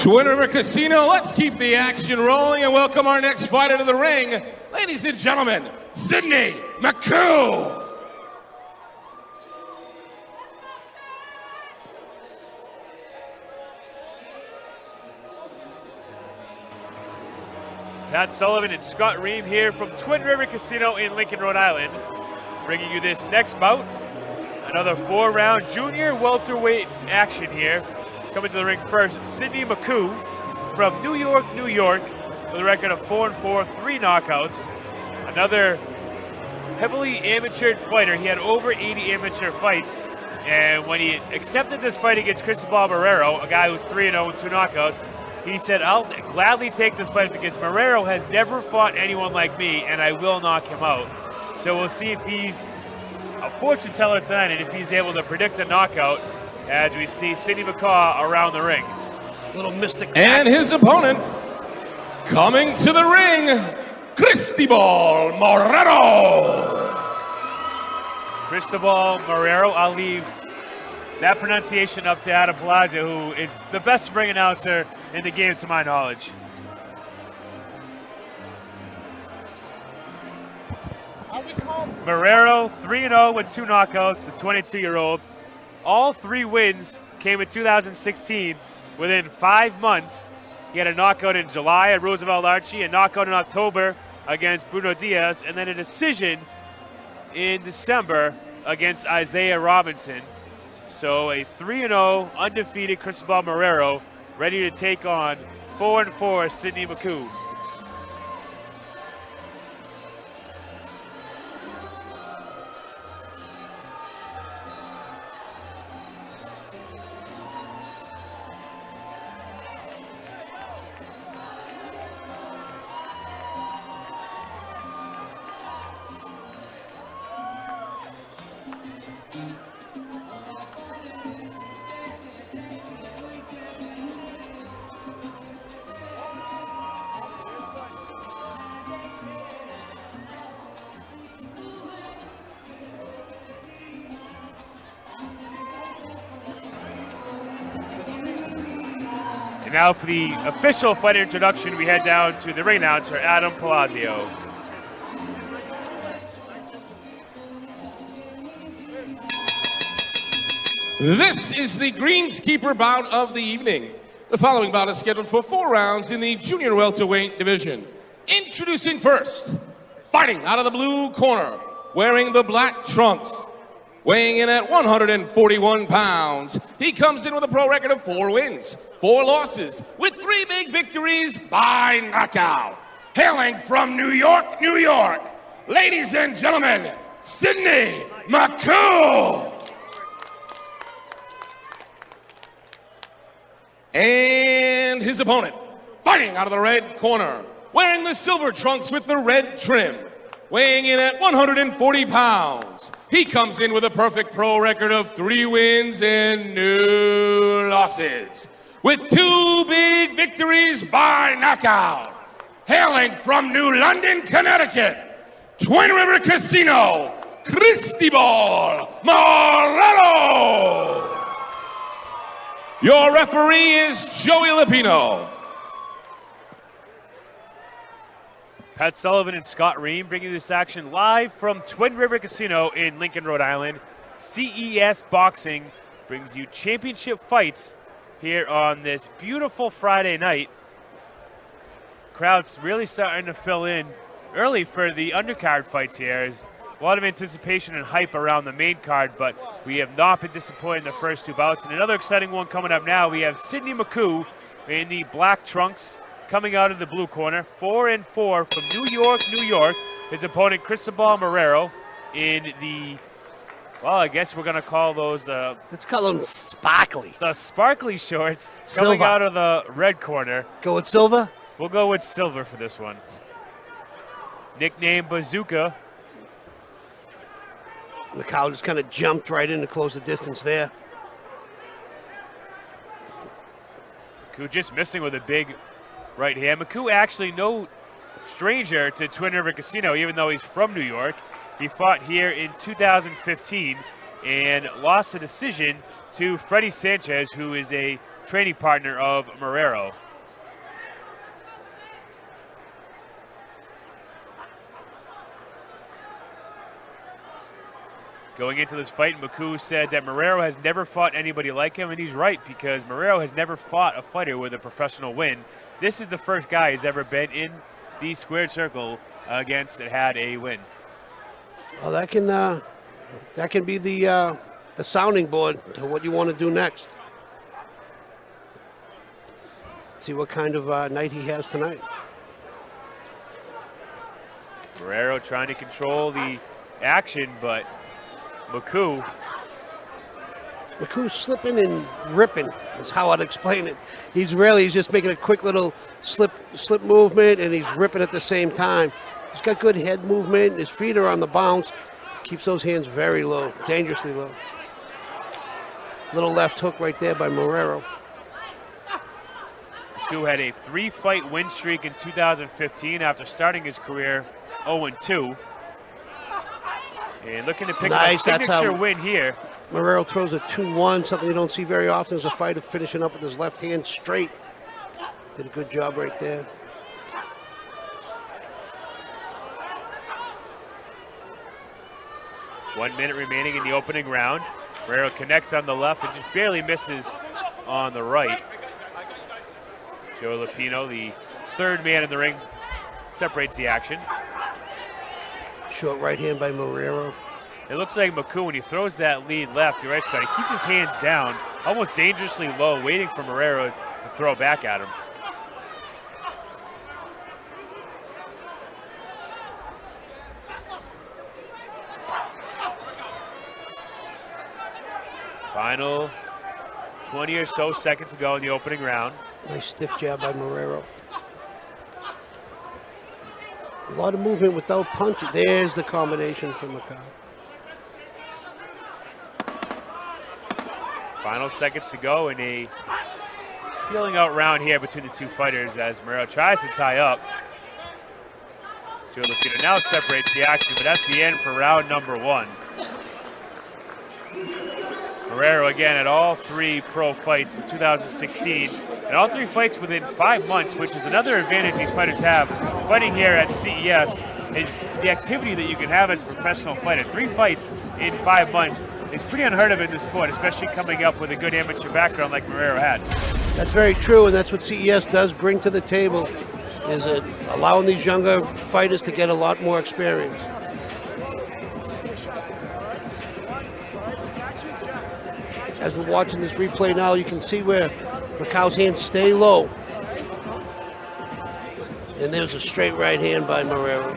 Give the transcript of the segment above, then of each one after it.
Twin River Casino, let's keep the action rolling and welcome our next fighter to the ring. Ladies and gentlemen, Sydney Maccow. Pat Sullivan and Scott Ream here from Twin River Casino in Lincoln, Rhode Island, bringing you this next bout. Another 4-round junior welterweight action here. Coming to the ring first, Sydney Maccow from New York, New York, with a record of 4-4, 3 knockouts. Another heavily amateured fighter. He had over 80 amateur fights. And when he accepted this fight against Cristobal Marrero, a guy who's 3-0 and 2 knockouts, he said, I'll gladly take this fight because Marrero has never fought anyone like me, and I will knock him out. So we'll see if he's a fortune teller tonight and if he's able to predict a knockout as we see Sydney Maccow around the ring. Little mystic. And his opponent, coming to the ring, Cristobal Marrero. Cristobal Marrero, I'll leave that pronunciation up to Adam Palazzo, who is the best ring announcer in the game to my knowledge. Marrero, 3-0 with 2 knockouts, the 22-year-old. All 3 wins came in 2016 within 5 months. He had a knockout in July at Roosevelt Archie, a knockout in October against Bruno Diaz, and then a decision in December against Isaiah Robinson. So a 3-0 undefeated Cristobal Marrero ready to take on 4-4 Sydney Maccow. And now for the official fight introduction, we head down to the ring announcer, Adam Palazzo. This is the greenskeeper bout of the evening. The following bout is scheduled for 4 rounds in the junior welterweight division. Introducing first, fighting out of the blue corner, wearing the black trunks, weighing in at 141 pounds. He comes in with a pro record of 4 wins, 4 losses, with 3 big victories by knockout. Hailing from New York, New York, ladies and gentlemen, Sydney Maccow. And his opponent, fighting out of the red corner, wearing the silver trunks with the red trim, weighing in at 140 pounds. He comes in with a perfect pro record of 3 wins and no losses, with 2 big victories by knockout. Hailing from New London, Connecticut, Twin River Casino, Cristobal Marrero. Your referee is Joey Lipino. Pat Sullivan and Scott Ream bringing this action live from Twin River Casino in Lincoln, Rhode Island. CES Boxing brings you championship fights here on this beautiful Friday night. Crowd's really starting to fill in early for the undercard fights here. There's a lot of anticipation and hype around the main card, but we have not been disappointed in the first 2 bouts. And another exciting one coming up now. We have Sydney Maccow in the black trunks, coming out of the blue corner, 4-4 from New York, New York. His opponent, Cristobal Marrero, in the, well, I guess we're going to call those the... Let's call them sparkly. The sparkly shorts Silver. coming out of the red corner. Go with silver? We'll go with silver for this one. Nickname Bazooka. Maccow just kind of jumped right in to close the distance there. Maccow just missing with a big right hand. Maccow actually no stranger to Twin River Casino, even though he's from New York. He fought here in 2015 and lost a decision to Freddie Sanchez, who is a training partner of Marrero. Going into this fight, Maccow said that Marrero has never fought anybody like him, and he's right, because Marrero has never fought a fighter with a professional win. This is the first guy who's ever been in the squared circle against that had a win. Well, that can be the sounding board to what you want to do next. See what kind of night he has tonight. Marrero trying to control the action, but Maccow slipping and ripping is how I'd explain it. He's just making a quick little slip movement, and he's ripping at the same time. He's got good head movement. His feet are on the bounce. Keeps those hands very low, dangerously low. Little left hook right there by Marrero. Maccow had a 3-fight win streak in 2015 after starting his career 0-2. And looking to pick up a signature win here. Marrero throws a 2-1, something you don't see very often as a fighter, finishing up with his left hand straight. Did a good job right there. One minute remaining in the opening round. Marrero connects on the left and just barely misses on the right. Joe Lupino, the third man in the ring, separates the action. Short right hand by Marrero. It looks like Maccow, when he throws that lead left, you're right, Scott, he keeps his hands down, almost dangerously low, waiting for Marrero to throw back at him. Final 20 or so seconds to go in the opening round. Nice stiff jab by Marrero. A lot of movement without punching. There's the combination for Maccow. Final seconds to go in a feeling out round here between the two fighters as Marrero tries to tie up. Joe Lupino now separates the action, but that's the end for round number 1. Marrero again at all 3 pro fights in 2016, and all 3 fights within 5 months, which is another advantage these fighters have. Fighting here at CES is the activity that you can have as a professional fighter. 3 fights in 5 months is pretty unheard of in this sport, especially coming up with a good amateur background like Marrero had. That's very true, and that's what CES does bring to the table, is it allowing these younger fighters to get a lot more experience. As we're watching this replay now, you can see where Maccow's hands stay low. And there's a straight right hand by Marrero.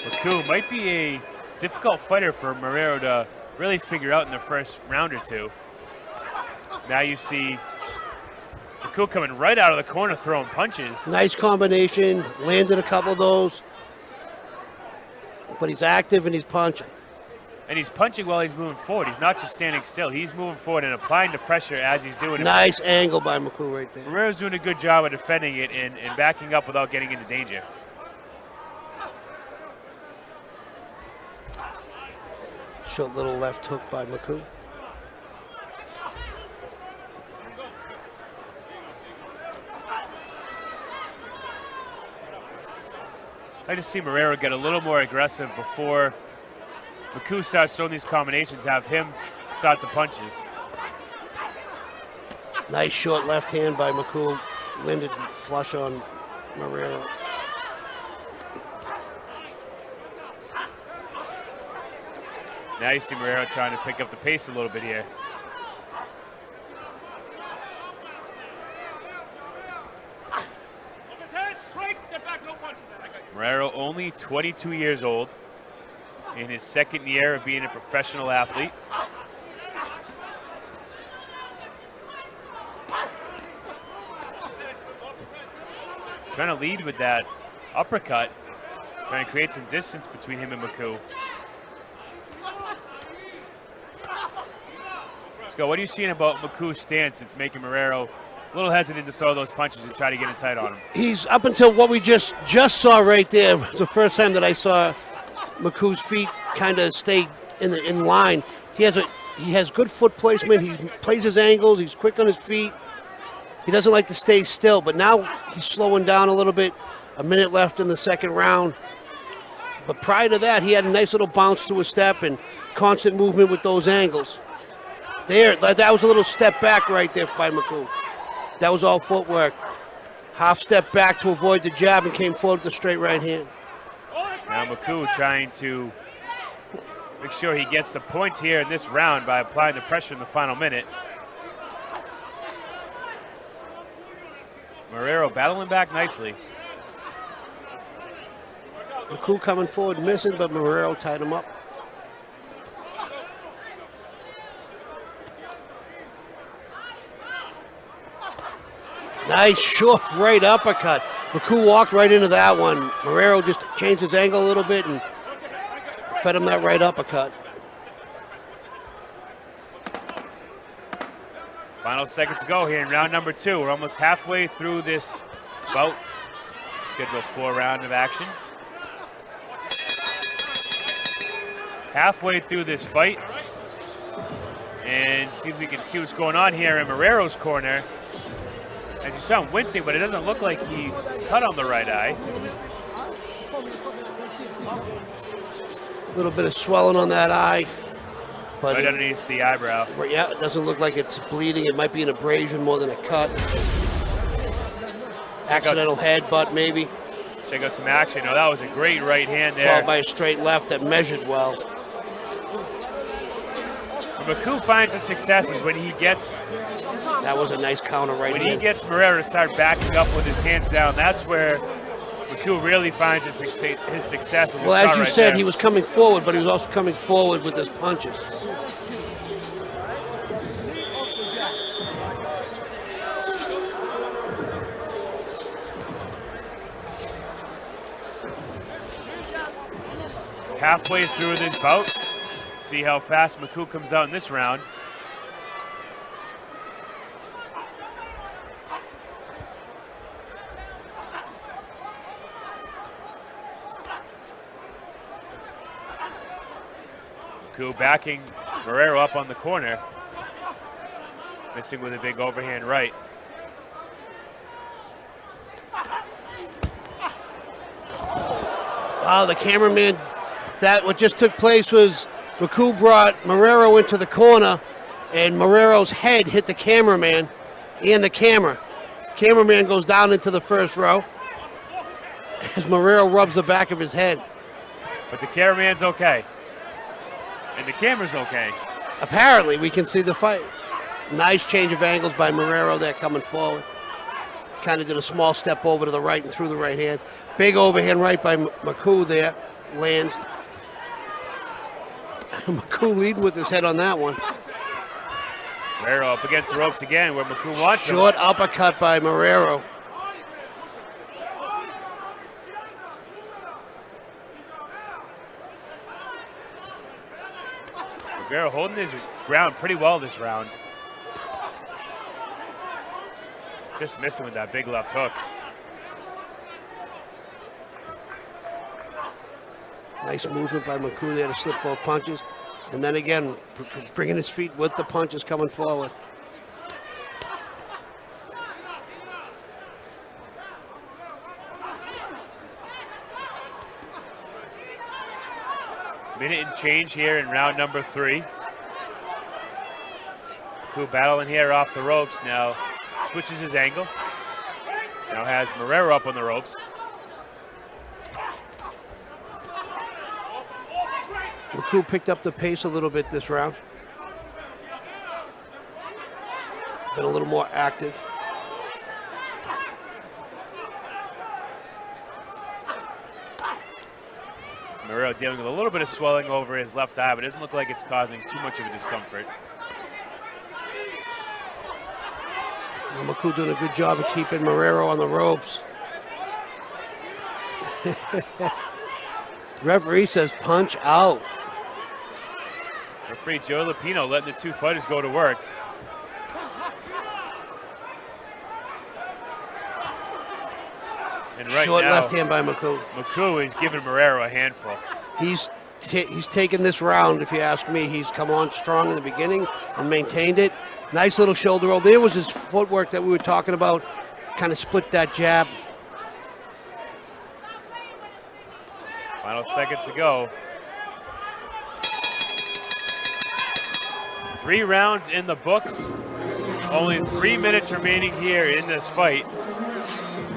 Maccow might be a difficult fighter for Marrero to really figure out in the first round or two. Now you see Maccow coming right out of the corner throwing punches. Nice combination, landed a couple of those. But he's active and he's punching. And he's punching while he's moving forward. He's not just standing still. He's moving forward and applying the pressure as he's doing it. Nice angle by Maccow right there. Marrero's doing a good job of defending it and backing up without getting into danger. Short little left hook by Maccow. I just see Marrero get a little more aggressive before Maccow starts throwing these combinations, have him start the punches. Nice short left hand by Maccow. Landed flush on Marrero. Now you see Marrero trying to pick up the pace a little bit here. Marrero only 22 years old, in his second year of being a professional athlete. Trying to lead with that uppercut, trying to create some distance between him and Maccow. Scott, what are you seeing about Maccow's stance that's making Marrero a little hesitant to throw those punches and try to get it tight on him? He's up until what we just saw right there. It's the first time that I saw Maccow's feet kind of stay in line. He has good foot placement. He plays his angles. He's quick on his feet. He doesn't like to stay still, but now he's slowing down a little bit. A minute left in the second round. But prior to that, he had a nice little bounce to his step and constant movement with those angles. That was a little step back right there by Maccow. That was all footwork. Half step back to avoid the jab and came forward with the straight right hand. Now Maccow trying to make sure he gets the points here in this round by applying the pressure in the final minute. Marrero battling back nicely. Maccow coming forward, missing, but Marrero tied him up. Nice short right uppercut. Maccow walked right into that one. Marrero just changed his angle a little bit and fed him that right uppercut. Final seconds to go here in round number 2. We're almost halfway through this bout. Scheduled 4-round of action. Halfway through this fight. And see if we can see what's going on here in Marrero's corner. As you saw him wincing, but it doesn't look like he's cut on the right eye. A little bit of swelling on that eye. But right underneath the eyebrow. Yeah, it doesn't look like it's bleeding. It might be an abrasion more than a cut. Accidental headbutt, maybe. Check out some action. Oh, that was a great right hand there. Followed by a straight left that measured well. Maccow finds his successes when he gets... That was a nice counter right When hand. he gets Marrero to start backing up with his hands down, that's where Maccow really finds his success. Well, as you said, he was coming forward, but he was also coming forward with his punches. Halfway through this bout, see how fast Maccow comes out in this round. Maccow backing Marrero up on the corner. Missing with a big overhand right. Wow, the cameraman, what just took place was Maccow brought Marrero into the corner, and Marrero's head hit the cameraman and the camera. Cameraman goes down into the first row as Marrero rubs the back of his head. But the cameraman's okay. And the camera's okay. Apparently, we can see the fight. Nice change of angles by Marrero there coming forward. Kind of did a small step over to the right and threw the right hand. Big overhand right by Maccow there. Lands. Maccow leading with his head on that one. Marrero up against the ropes again where Maccow wants him. Short uppercut by Marrero. Marrero holding his ground pretty well this round. Just missing with that big left hook. Nice movement by Maccow there to slip both punches. And then again, bringing his feet with the punches coming forward. Minute and change here in round number 3. Maccow battling here off the ropes now. Switches his angle. Now has Marrero up on the ropes. Maccow picked up the pace a little bit this round. Been a little more active. Marrero dealing with a little bit of swelling over his left eye, but it doesn't look like it's causing too much of a discomfort. And Maccow doing a good job of keeping Marrero on the ropes. Referee says punch out. Referee Joe Lupino letting the two fighters go to work. And right Short now, left hand by Maccow. Maccow is giving Marrero a handful. He's taken this round, if you ask me. He's come on strong in the beginning and maintained it. Nice little shoulder roll. There was his footwork that we were talking about. Kind of split that jab. Final seconds to go. 3 rounds in the books. Only 3 minutes remaining here in this fight.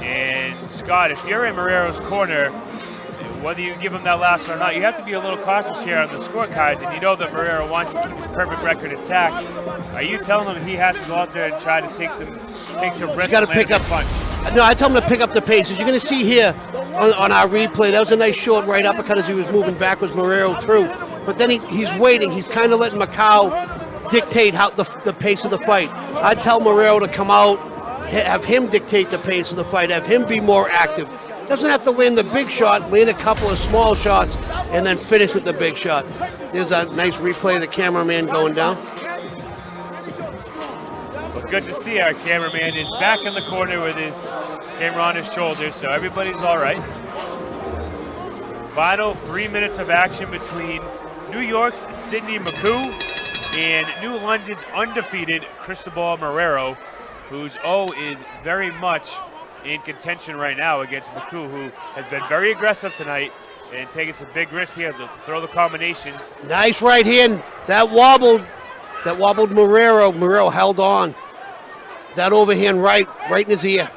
And Scott, if you're in Marrero's corner, whether you give him that last one or not, you have to be a little cautious here on the scorecards, and you know that Marrero wants to keep his perfect record intact. Are you telling him he has to go out there and try to take some risks and land a big punch? No, I tell him to pick up the pace. As you're going to see here on our replay, that was a nice short right uppercut as he was moving backwards, Marrero through. But then he's waiting. He's kind of letting Maccow dictate how the pace of the fight. I tell Marrero to come out, have him dictate the pace of the fight, have him be more active. Doesn't have to land the big shot, land a couple of small shots, and then finish with the big shot. There's a nice replay of the cameraman going down. Well, good to see our cameraman is back in the corner with his camera on his shoulder, so everybody's all right. Final 3 minutes of action between New York's Sidney Maccow and New London's undefeated Cristobal Marrero, whose O is very much in contention right now against Maccow, who has been very aggressive tonight and taking some big risks here to throw the combinations. Nice right hand. That wobbled Marrero. Marrero held on. That overhand right in his ear.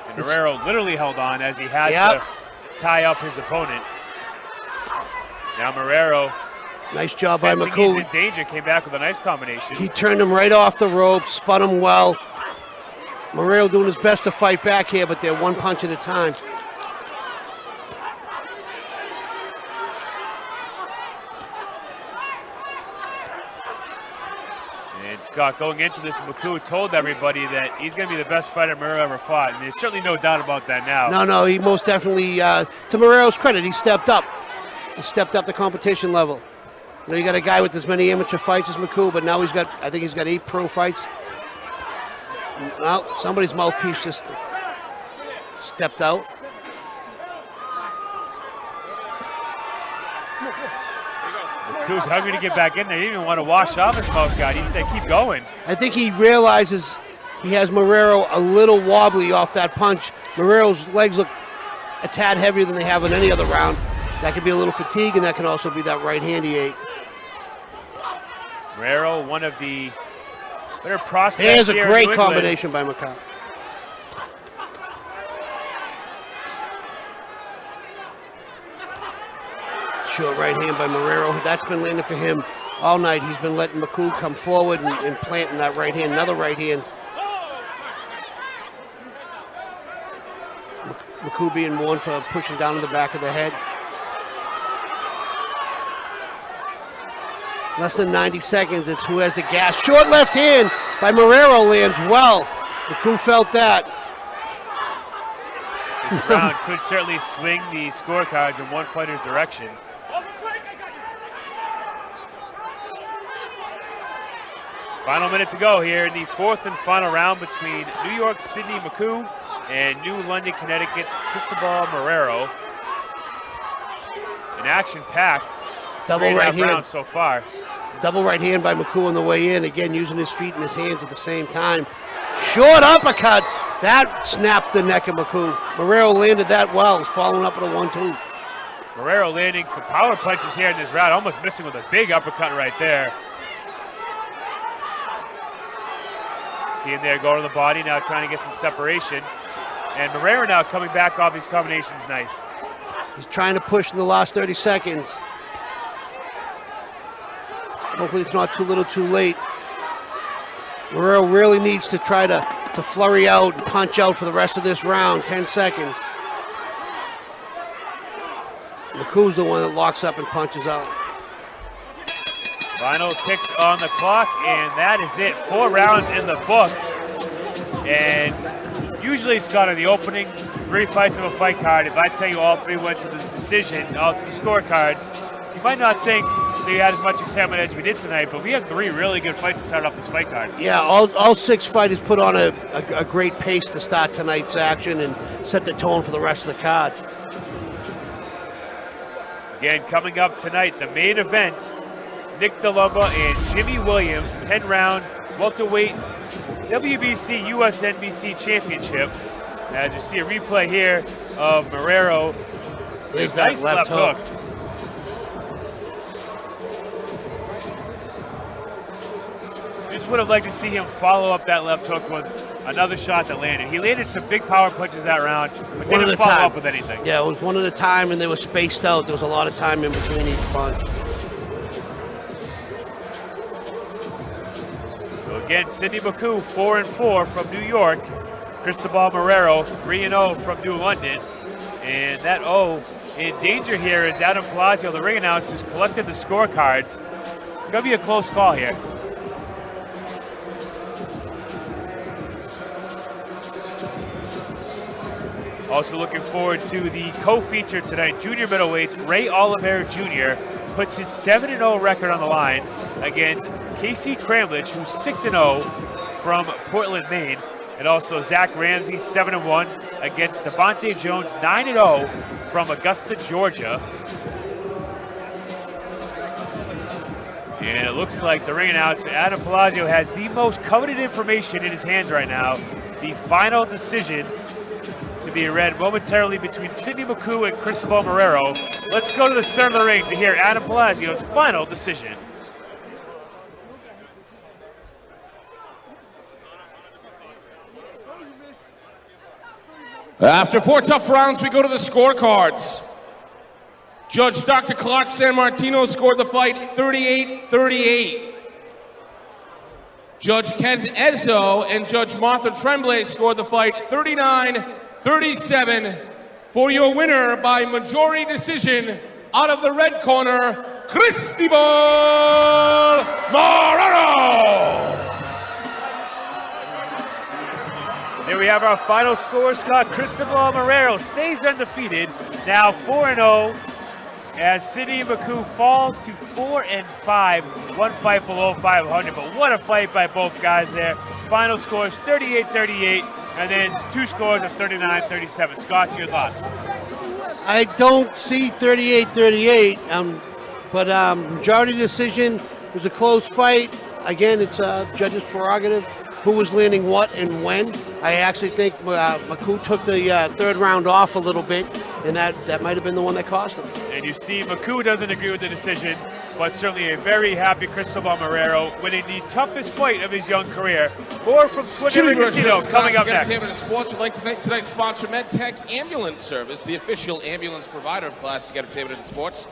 And Marrero literally held on as he had to tie up his opponent. Now Marrero, nice job by sensing Maccow. he's in danger, came back with a nice combination. He turned him right off the ropes, spun him well. Marrero doing his best to fight back here, but they're one punch at a time. And Scott, going into this, Maccow told everybody that he's going to be the best fighter Marrero ever fought, and there's certainly no doubt about that now. No, he most definitely, to Marrero's credit, he stepped up. He stepped up the competition level. You know, you got a guy with as many amateur fights as Maccow, but now I think he's got 8 pro fights. Well, somebody's mouthpiece just stepped out. Maccow's hungry to get back in there. He didn't even want to wash off his mouth guard. He said, keep going. I think he realizes he has Marrero a little wobbly off that punch. Marrero's legs look a tad heavier than they have in any other round. That could be a little fatigue, and that can also be that right hand he ate. Marrero, one of the better prospects. There's a here great in New combination by Maccow. Short right hand by Marrero. That's been landing for him all night. He's been letting Maccow come forward and planting that right hand. Another right hand. Maccow being warned for pushing down in the back of the head. Less than 90 seconds. It's who has the gas. Short left hand by Marrero lands well. Maccow felt that. This round could certainly swing the scorecards in one fighter's direction. Final minute to go here in the 4th and final round between New York's Sidney Maccow and New London, Connecticut's Cristobal Marrero. An action-packed Double right hand round so far. Double right hand by Maccow on the way in. Again, using his feet and his hands at the same time. Short uppercut. That snapped the neck of Maccow. Marrero landed that well. He's following up with a 1-2. Marrero landing some power punches here in this round, almost missing with a big uppercut right there. See him there go to the body, now trying to get some separation. And Marrero now coming back off these combinations nice. He's trying to push in the last 30 seconds. Hopefully it's not too little too late. Marrero really needs to try to flurry out and punch out for the rest of this round. 10 seconds. Maccow's the one that locks up and punches out. Final ticks on the clock, and that is it. 4 rounds in the books. And usually, Scott, in the opening 3 fights of a fight card, if I tell you all 3 went to the decision, all the scorecards, you might not think think we had as much excitement as we did tonight, but we had 3 really good fights to start off this fight card. Yeah, all 6 fighters put on a great pace to start tonight's action and set the tone for the rest of the card. Again, coming up tonight, the main event, Nick DeLumba and Jimmy Williams, 10-round welterweight WBC USNBC championship. As you see a replay here of Marrero. There's that nice left hook. Just would have liked to see him follow up that left hook with another shot that landed. He landed some big power punches that round, but didn't follow up with anything. Yeah, it was one at a time, and they were spaced out. There was a lot of time in between each punch. So again, Sidney Maccow, 4-4 from New York. Cristobal Marrero, 3-0 from New London. And that O in danger here is Adam Palazzo, the ring announcer, who's collected the scorecards. It's going to be a close call here. Also looking forward to the co-feature tonight, junior middleweights. Ray Oliveira Jr. puts his 7-0 record on the line against Casey Cramlich, who's 6-0 from Portland, Maine. And also Zach Ramsey, 7-1 against Devontae Jones, 9-0 from Augusta, Georgia. And it looks like the ring announcer, Adam Palazzo, has the most coveted information in his hands right now. The final decision to be read momentarily between Sidney Maccow and Cristobal Marrero. Let's go to the center of the ring to hear Adam Palazzo's final decision. After 4 tough rounds, we go to the scorecards. Judge Dr. Clark San Martino scored the fight 38-38. Judge Kent Ezzo and Judge Martha Tremblay scored the fight 39-37. For your winner by majority decision, out of the red corner, Cristobal Marrero! There we have our final score, Scott. Cristobal Marrero stays undefeated, now 4-0, as Sidney Maccow falls to 4-5, 1 fight below 500. But what a fight by both guys there. Final scores 38-38, and then 2 scores of 39-37. Scott, your thoughts? I don't see 38-38, but majority decision. It was a close fight. Again, it's a judge's prerogative. Who was landing what and when. I actually think Maccow took the 3rd round off a little bit, and that might have been the one that cost him. And you see Maccow doesn't agree with the decision, but certainly a very happy Cristobal Marrero winning the toughest fight of his young career. More from Twin River Casino coming up next. Entertainment and Sports would like to thank tonight's sponsor, MedTech Ambulance Service, the official ambulance provider of Classic Entertainment and Sports.